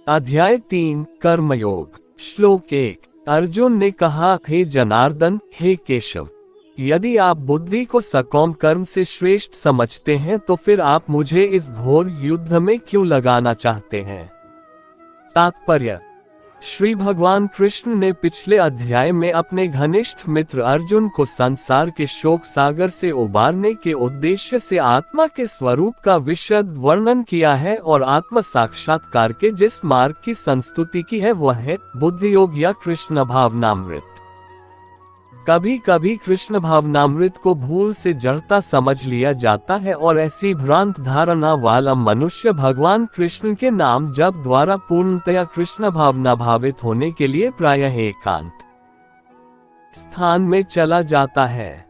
अध्याय 3 कर्मयोग। श्लोक 1। अर्जुन ने कहा, हे जनार्दन, हे केशव, यदि आप बुद्धि को सकाम कर्म से श्रेष्ठ समझते हैं तो फिर आप मुझे इस घोर युद्ध में क्यों लगाना चाहते हैं। तात्पर्य। श्री भगवान कृष्ण ने पिछले अध्याय में अपने घनिष्ठ मित्र अर्जुन को संसार के शोक सागर से उबारने के उद्देश्य से आत्मा के स्वरूप का विशद वर्णन किया है और आत्म साक्षात्कार के जिस मार्ग की संस्तुति की है वह है बुद्धि योग या कृष्ण भावनामृत। कभी कभी कृष्ण भावनामृत को भूल से जड़ता समझ लिया जाता है और ऐसी भ्रांत धारणा वाला मनुष्य भगवान कृष्ण के नाम जप द्वारा पूर्णतया कृष्ण भावना भावित होने के लिए प्रायः एकांत स्थान में चला जाता है।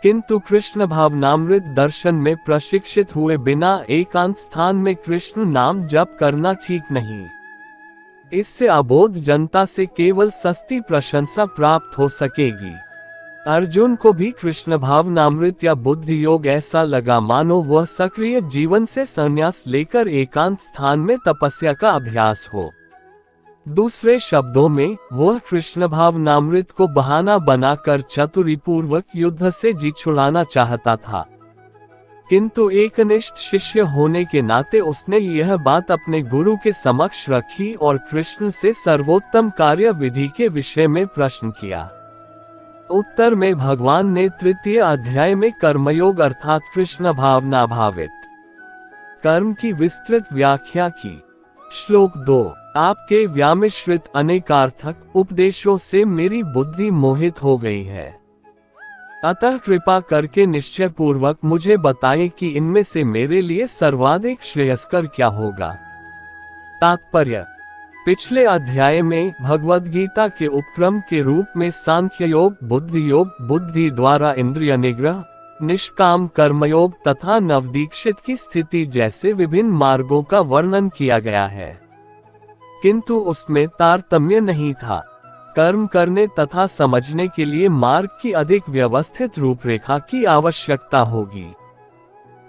किंतु कृष्ण भावनामृत दर्शन में प्रशिक्षित हुए बिना एकांत स्थान में कृष्ण नाम जप करना ठीक नहीं। इससे अबोध जनता से केवल सस्ती प्रशंसा प्राप्त हो सकेगी। अर्जुन को भी कृष्ण भावनामृत या बुद्धि योग ऐसा लगा मानो वह सक्रिय जीवन से संन्यास लेकर एकांत स्थान में तपस्या का अभ्यास हो। दूसरे शब्दों में वह कृष्ण भावनामृत को बहाना बनाकर चतुरीपूर्वक युद्ध से जी छुड़ाना चाहता था। किंतु एकनिष्ठ शिष्य होने के नाते उसने यह बात अपने गुरु के समक्ष रखी और कृष्ण से सर्वोत्तम कार्य विधि के विषय में प्रश्न किया। उत्तर में भगवान ने तृतीय अध्याय में कर्मयोग अर्थात कृष्ण भावना भावित कर्म की विस्तृत व्याख्या की। श्लोक 2। आपके व्यामिश्रित अनेकार्थक उपदेशों से मेरी बुद्धि मोहित हो गई है, अतः कृपा करके निश्चय पूर्वक मुझे बताएं कि इनमें से मेरे लिए सर्वाधिक श्रेयस्कर क्या होगा। तात्पर्य। पिछले अध्याय में भगवद गीता के उपक्रम के रूप में सांख्य योग, बुद्धि द्वारा इंद्रिय निग्रह, निष्काम कर्मयोग तथा नवदीक्षित की स्थिति जैसे विभिन्न मार्गों का वर्णन किया गया है, किंतु उसमें तारतम्य नहीं था। कर्म करने तथा समझने के लिए मार्ग की अधिक व्यवस्थित रूपरेखा की आवश्यकता होगी।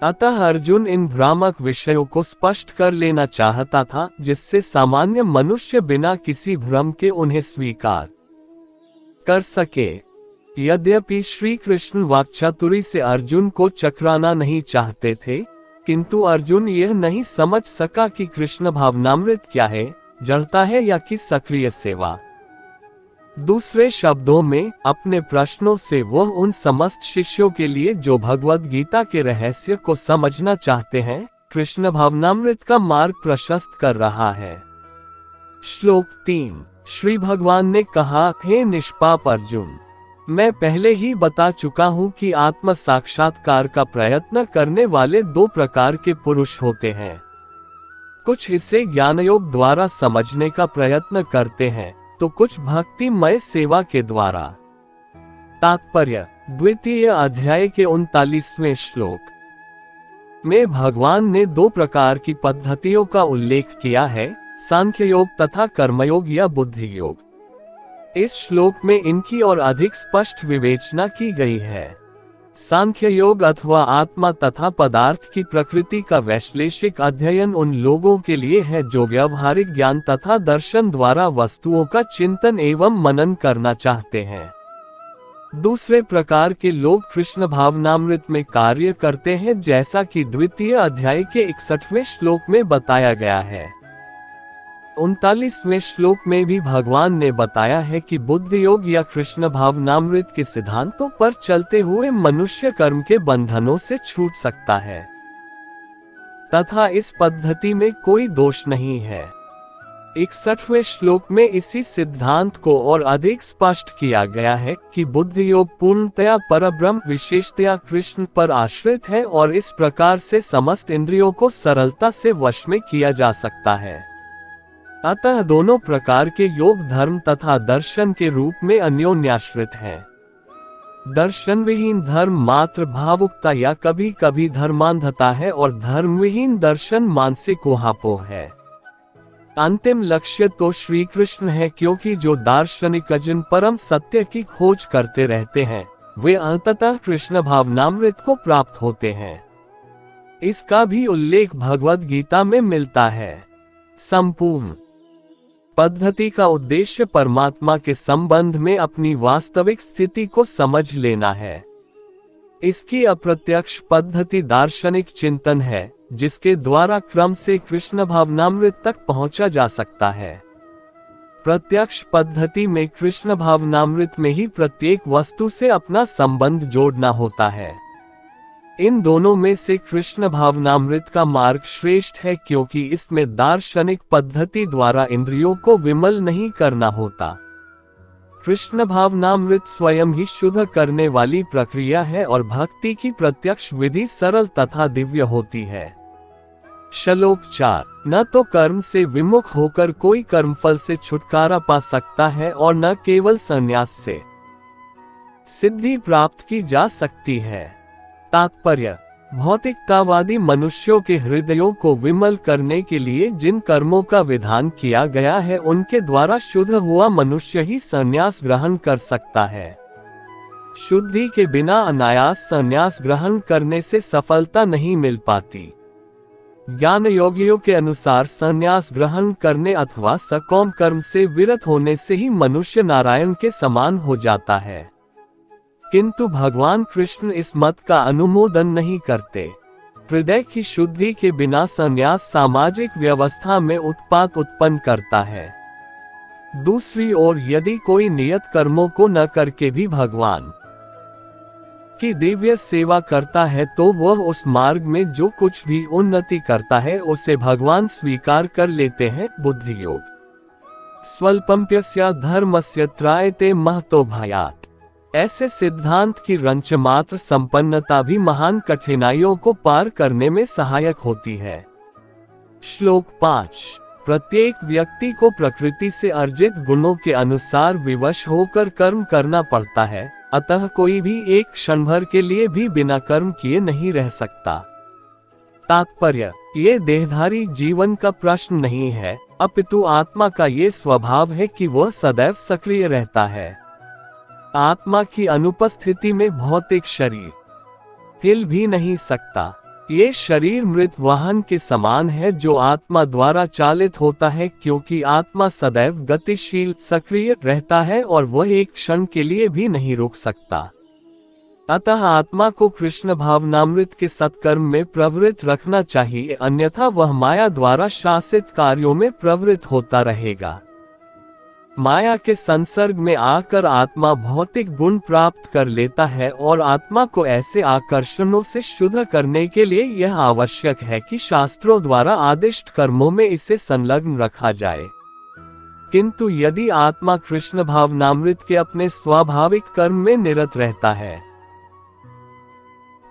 अतः अर्जुन इन भ्रामक विषयों को स्पष्ट कर लेना चाहता था, जिससे सामान्य मनुष्य बिना किसी भ्रम के उन्हें स्वीकार कर सके। यद्यपि श्री कृष्ण वाक्चातुरी से अर्जुन को चकराना नहीं चाहते थे, किंतु अर्जुन यह नहीं समझ सका कि कृष्ण भावनामृत क्या है, जड़ता है या कि सक्रिय सेवा। दूसरे शब्दों में अपने प्रश्नों से वह उन समस्त शिष्यों के लिए जो भगवद गीता के रहस्य को समझना चाहते हैं, कृष्ण भावनामृत का मार्ग प्रशस्त कर रहा है। श्लोक 3। श्री भगवान ने कहा, हे निष्पाप अर्जुन, मैं पहले ही बता चुका हूँ कि आत्म साक्षात्कार का प्रयत्न करने वाले दो प्रकार के पुरुष होते हैं। कुछ इसे ज्ञानयोग द्वारा समझने का प्रयत्न करते हैं तो कुछ भक्तिमय सेवा के द्वारा। तात्पर्य। द्वितीय अध्याय के 39वें श्लोक में भगवान ने दो प्रकार की पद्धतियों का उल्लेख किया है, सांख्य योग तथा कर्मयोग या बुद्धि योग। इस श्लोक में इनकी और अधिक स्पष्ट विवेचना की गई है। सांख्य योग अथवा आत्मा तथा पदार्थ की प्रकृति का वैश्लेषिक अध्ययन उन लोगों के लिए है जो व्यावहारिक ज्ञान तथा दर्शन द्वारा वस्तुओं का चिंतन एवं मनन करना चाहते हैं। दूसरे प्रकार के लोग कृष्ण भावनामृत में कार्य करते हैं, जैसा कि द्वितीय अध्याय के 61वें श्लोक में बताया गया है। 39वें श्लोक में भी भगवान ने बताया है कि बुद्धि योग या कृष्ण भावनामृत के सिद्धांतों पर चलते हुए मनुष्य कर्म के बंधनों से छूट सकता है तथा इस पद्धति में कोई दोष नहीं है। 61वें श्लोक में इसी सिद्धांत को और अधिक स्पष्ट किया गया है कि बुद्धि योग पूर्णतया परब्रह्म विशेषतया कृष्ण पर आश्रित है और इस प्रकार से समस्त इंद्रियों को सरलता से वश में किया जा सकता है। अतः दोनों प्रकार के योग धर्म तथा दर्शन के रूप में अन्योन्याश्रित हैं। दर्शन विहीन धर्म मात्र भावुकता या कभी कभी धर्मांधता है और धर्म विहीन दर्शन मानसिक ऊहापोह है। अंतिम लक्ष्य तो श्री कृष्ण है, क्योंकि जो दार्शनिक अजन परम सत्य की खोज करते रहते हैं वे अंततः कृष्ण भावनामृत को प्राप्त होते हैं। इसका भी उल्लेख भगवद गीता में मिलता है। संपूर्ण पद्धति का उद्देश्य परमात्मा के संबंध में अपनी वास्तविक स्थिति को समझ लेना है। इसकी अप्रत्यक्ष पद्धति दार्शनिक चिंतन है, जिसके द्वारा क्रम से कृष्ण भावनामृत तक पहुंचा जा सकता है। प्रत्यक्ष पद्धति में कृष्ण भावनामृत में ही प्रत्येक वस्तु से अपना संबंध जोड़ना होता है। इन दोनों में से कृष्ण भावनामृत का मार्ग श्रेष्ठ है, क्योंकि इसमें दार्शनिक पद्धति द्वारा इंद्रियों को विमल नहीं करना होता। कृष्ण भावनामृत स्वयं ही शुद्ध करने वाली प्रक्रिया है और भक्ति की प्रत्यक्ष विधि सरल तथा दिव्य होती है। श्लोक 4। न तो कर्म से विमुख होकर कोई कर्मफल से छुटकारा पा सकता है और न केवल संन्यास से सिद्धि प्राप्त की जा सकती है। तात्पर्य: भौतिकतावादी मनुष्यों के हृदयों को विमल करने के लिए जिन कर्मों का विधान किया गया है, उनके द्वारा शुद्ध हुआ मनुष्य ही संन्यास ग्रहण कर सकता है। शुद्धि के बिना अनायास संन्यास ग्रहण करने से सफलता नहीं मिल पाती। ज्ञान योगियों के अनुसार संन्यास ग्रहण करने अथवा सकाम कर्म से विरत होने से ही मनुष्य नारायण के समान हो जाता है। किंतु भगवान कृष्ण इस मत का अनुमोदन नहीं करते। हृदय की शुद्धि के बिना संन्यास सामाजिक व्यवस्था में उत्पात उत्पन्न करता है। दूसरी ओर यदि कोई नियत कर्मों को न करके भी भगवान की दिव्य सेवा करता है, तो वह उस मार्ग में जो कुछ भी उन्नति करता है उसे भगवान स्वीकार कर लेते हैं। बुद्धि योग। स्वल्पम्प्यस्य धर्मस्य त्रायते महतो भयात्। ऐसे सिद्धांत की रंच मात्र संपन्नता भी महान कठिनाइयों को पार करने में सहायक होती है। श्लोक 5। प्रत्येक व्यक्ति को प्रकृति से अर्जित गुणों के अनुसार विवश होकर कर्म करना पड़ता है, अतः कोई भी एक क्षण भर के लिए भी बिना कर्म किए नहीं रह सकता। तात्पर्य: ये देहधारी जीवन का प्रश्न नहीं है, अपितु आत्मा का ये स्वभाव है कि वह सदैव सक्रिय रहता है। आत्मा की अनुपस्थिति में भौतिक शरीर हिल भी नहीं सकता। ये शरीर मृत वाहन के समान है जो आत्मा द्वारा चालित होता है, क्योंकि आत्मा सदैव गतिशील सक्रिय रहता है और वह एक क्षण के लिए भी नहीं रुक सकता। अतः आत्मा को कृष्ण भावनामृत के सत्कर्म में प्रवृत्त रखना चाहिए, अन्यथा वह माया द्वारा शासित कार्यों में प्रवृत्त होता रहेगा। माया के संसर्ग में आकर आत्मा भौतिक गुण प्राप्त कर लेता है और आत्मा को ऐसे आकर्षणों से शुद्ध करने के लिए यह आवश्यक है कि शास्त्रों द्वारा आदिष्ट कर्मों में इसे संलग्न रखा जाए। किंतु यदि आत्मा कृष्ण भावनामृत के अपने स्वाभाविक कर्म में निरत रहता है,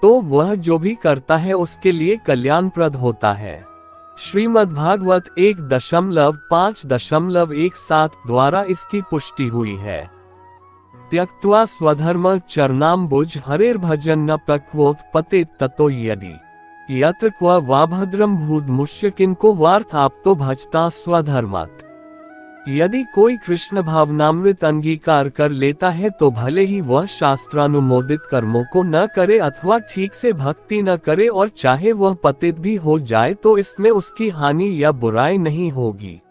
तो वह जो भी करता है उसके लिए कल्याणप्रद होता है। श्रीमद्भागवत 1.5.17 द्वारा इसकी पुष्टि हुई है। त्यक्त्वा स्वधर्म चरणाम्बुज हरेर्भजन न प्रक्वोत्पतेत् ततो यदि यत्र क्व वा भद्रम भूद्मुष्य किनको वार्थ आप्तो भजता स्वधर्मात्। यदि कोई कृष्ण भावनामृत अंगीकार कर लेता है तो भले ही वह शास्त्रानुमोदित कर्मों को न करे अथवा ठीक से भक्ति न करे, और चाहे वह पतित भी हो जाए तो इसमें उसकी हानि या बुराई नहीं होगी।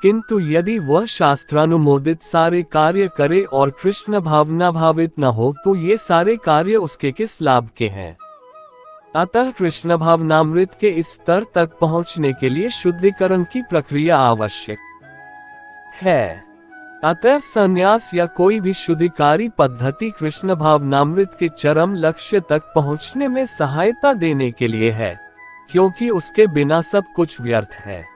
किंतु यदि वह शास्त्रानुमोदित सारे कार्य करे और कृष्ण भावना भावित न हो तो ये सारे कार्य उसके किस लाभ के हैं। अतः कृष्ण भावनामृत के इस स्तर तक पहुँचने के लिए शुद्धिकरण की प्रक्रिया आवश्यक है। अतः संन्यास या कोई भी शुद्धिकारी पद्धति कृष्ण भावनामृत के चरम लक्ष्य तक पहुंचने में सहायता देने के लिए है, क्योंकि उसके बिना सब कुछ व्यर्थ है।